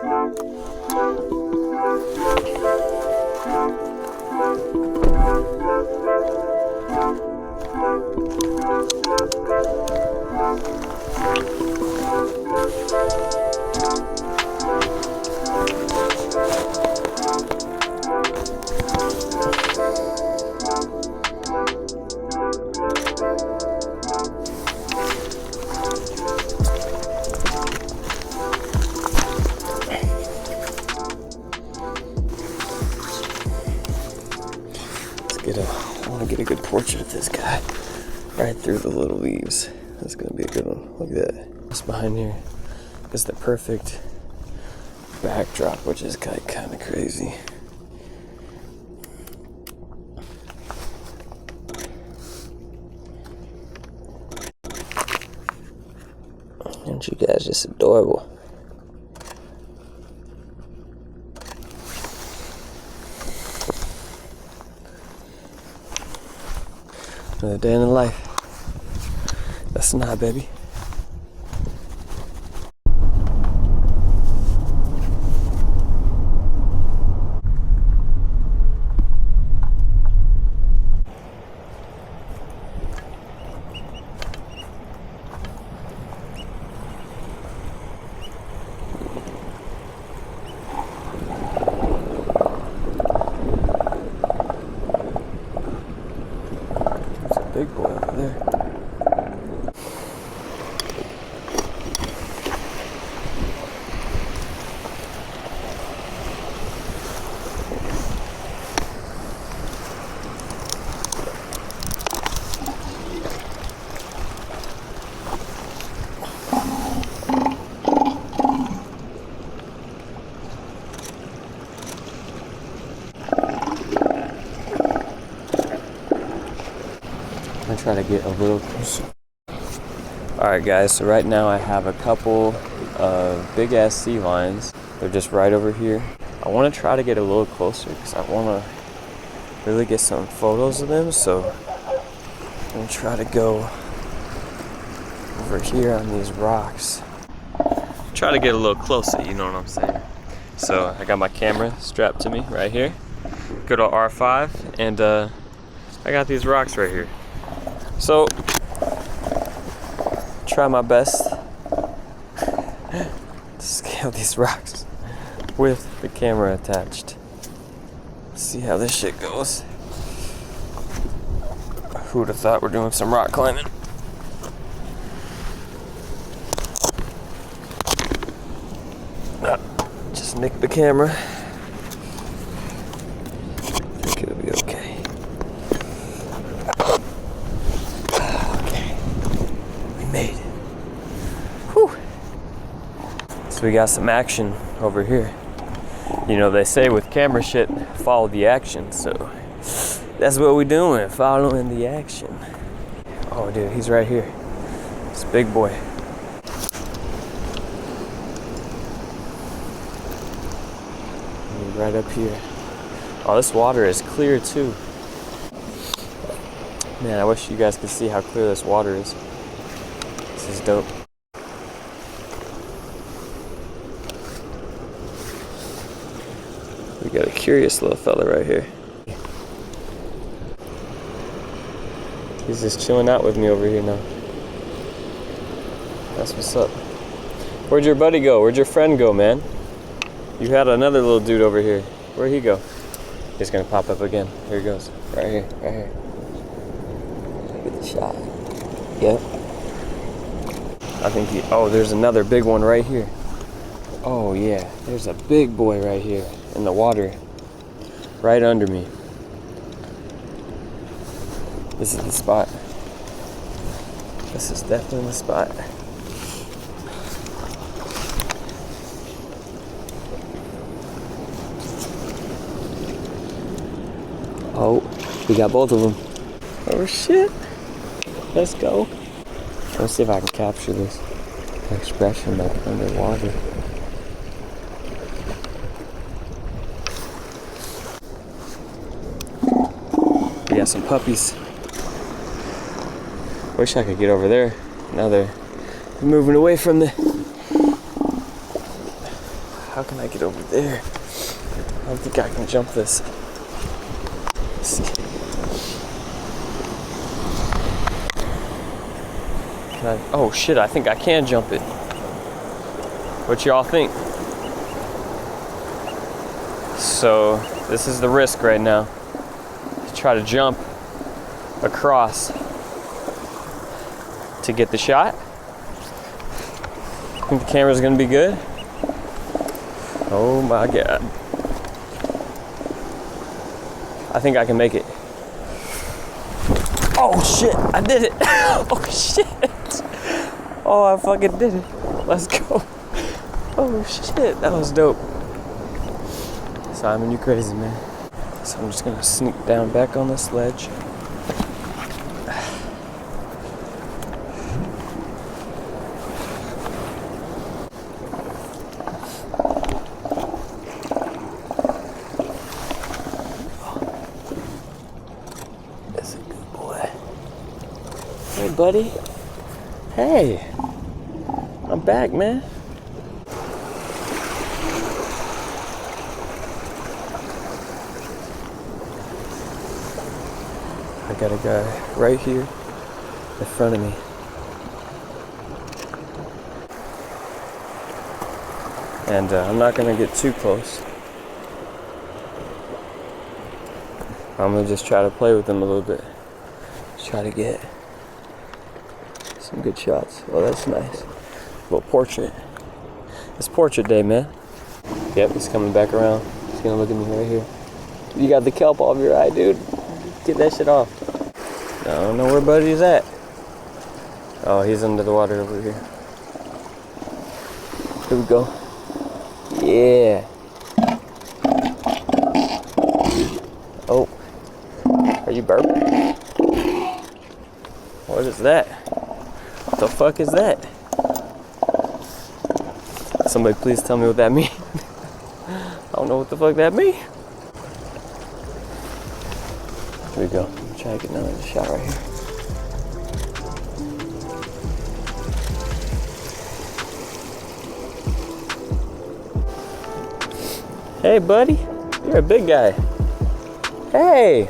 I want to get a good portrait of this guy right through the little leaves. That's gonna be a good one. Look at that. This behind here is the perfect backdrop, which is kind of crazy. Aren't you guys just adorable? Another day in the life. That's not, baby. Big boy over there. I'm gonna try to get a little closer. Alright guys, so right now I have a couple of big ass sea lions. They're just right over here. I want to try to get a little closer because I want to really get some photos of them. So I'm gonna try to go over here on these rocks. Try to get a little closer, you know what I'm saying? So I got my camera strapped to me right here. Good old R5, and I got these rocks right here. So, try my best to scale these rocks with the camera attached. See how this shit goes. Who would have thought we're doing some rock climbing? Just nick the camera. I think it'll be okay. Made it. Whew. So we got some action over here. You know, they say with camera shit, follow the action. So that's what we're doing, following the action. Oh, dude, he's right here. This big boy. And right up here. Oh, this water is clear too. Man, I wish you guys could see how clear this water is. This is dope. We got a curious little fella right here. He's just chilling out with me over here now. That's what's up. Where'd your buddy go? Where'd your friend go, man? You had another little dude over here. Where'd he go? He's gonna pop up again. Here he goes. Right here, right here. Get the shot. Yep. I think oh, there's another big one right here. Oh yeah, there's a big boy right here in the water, right under me. This is the spot. This is definitely the spot. Oh, we got both of them. Oh shit. Let's go. Let's see if I can capture this expression like underwater. We got some puppies. Wish I could get over there. Now they're moving away from the... How can I get over there? I don't think I can jump this. Let's see. Can I? Oh shit, I think I can jump it. What y'all think? So this is the risk right now. To try to jump across to get the shot. I think the camera's gonna be good. Oh my God. I think I can make it. Oh shit, I did it. Oh shit. Oh, I fucking did it. Let's go. Oh shit, that was dope. Simon, you crazy, man. So I'm just gonna sneak down back on this ledge. That's a good boy. Hey, buddy. Hey. I'm back, man. I got a guy right here in front of me. And I'm not gonna get too close. I'm gonna just try to play with him a little bit. Just try to get some good shots. Oh, that's nice. Little portrait. It's portrait day, man. Yep, he's coming back around. He's gonna look at me right here. You got the kelp off your eye, dude. Get that shit off. I don't know where Buddy's at. Oh, he's under the water over here. Here we go. Yeah. Oh. Are you burping? What is that? What the fuck is that? Somebody please tell me what that means. I don't know what the fuck that means. Here we go. Try to get another shot right here. Hey, buddy. You're a big guy. Hey.